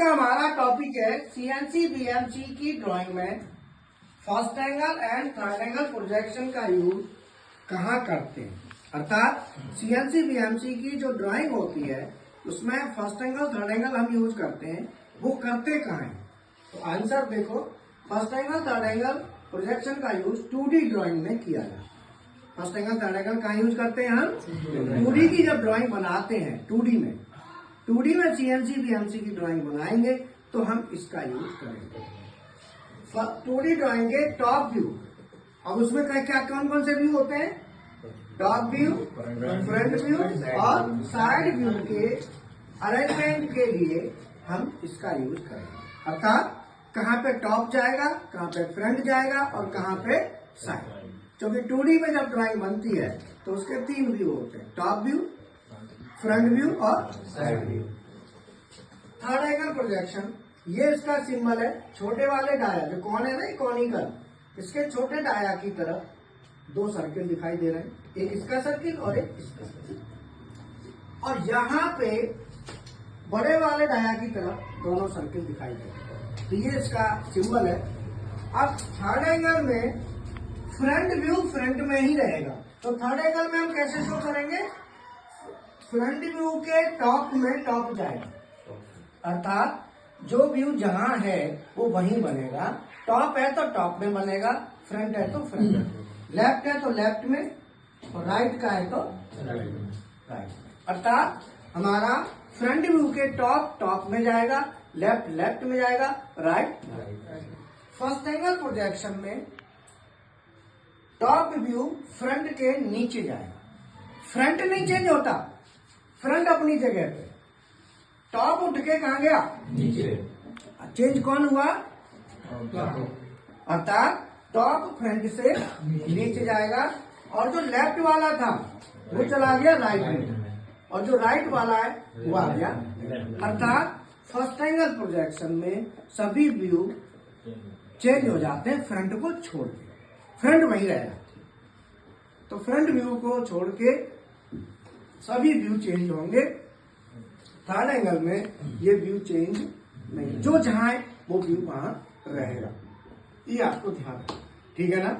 का हमारा टॉपिक है सीएनसी बीएमसी की ड्राइंग में first angle and third angle projection का यूज कहाँ करते हैं। अर्थात सीएनसी बीएमसी की जो ड्राइंग होती है उसमें फर्स्ट एंगल थर्ड एंगल हम यूज करते हैं, वो करते कहाँ हैं। तो आंसर देखो, first angle third angle projection का यूज 2D ड्राइंग में किया जाता है। फर्स्ट एंगल थर्ड एंगल कहाँ यूज करते हैं हम? 2D की जब ड्राइंग बनाते हैं 2D में सीएनसी बीएमसी की ड्राइंग बनाएंगे तो हम इसका यूज करेंगे। 2D ड्राइंग के टॉप व्यू, अब उसमें क्या कौन कौन से व्यू होते हैं? टॉप व्यू, फ्रंट व्यू और साइड व्यू के अरेंजमेंट के लिए हम इसका यूज करेंगे। अर्थात कहाँ पे टॉप जाएगा, कहाँ पे फ्रंट जाएगा और कहाँ पे साइड। क्योंकि 2D में जब ड्राइंग बनती है तो उसके 3 व्यू होते हैं, टॉप व्यू, फ्रंट व्यू और side view. Third angle projection, ये इसका सिंबल है। छोटे वाले डाया जो कौन है ना, कॉनिकल, इसके छोटे डाया की तरफ 2 सर्किल दिखाई दे रहे हैं, एक इसका सर्किल और एक इसका सर्किल। और यहाँ पे बड़े वाले डाया की तरफ दोनों सर्किल दिखाई दे रहे हैं। तो ये इसका सिंबल है। अब थर्ड एंगल में फ्रंट व्यू फ्रंट में ही रहेगा, तो थर्ड एंगल में हम कैसे शो करेंगे? फ्रंट व्यू के टॉप में टॉप जाएगा, अर्थात जो व्यू जहां है वो वहीं बनेगा। टॉप है तो टॉप में बनेगा, फ्रंट है तो फ्रंट में, लेफ्ट है तो लेफ्ट में और राइट का है तो राइट में। अर्थात हमारा फ्रंट व्यू के टॉप में जाएगा, लेफ्ट में जाएगा, राइट। फर्स्ट एंगल प्रोजेक्शन में टॉप व्यू फ्रंट के नीचे जाएगा। फ्रंट नहीं चेंज होता, फ्रंट अपनी जगह पे, टॉप उठ के कहा गया? नीचे। चेंज कौन हुआ? अर्थात टॉप फ्रंट से नीचे जाएगा और जो लेफ्ट वाला था वो चला गया राइट में, और जो राइट वाला है वो आ गया। अर्थात फर्स्ट एंगल प्रोजेक्शन में सभी व्यू चेंज हो जाते हैं फ्रंट को छोड़ के, फ्रंट वहीं रह जाती है। तो फ्रंट व्यू को छोड़ के सभी व्यू चेंज होंगे। थर्ड एंगल में ये व्यू चेंज नहीं, जो जहां है वो व्यू वहां रहेगा। ये आपको ध्यान रखना, ठीक है ना।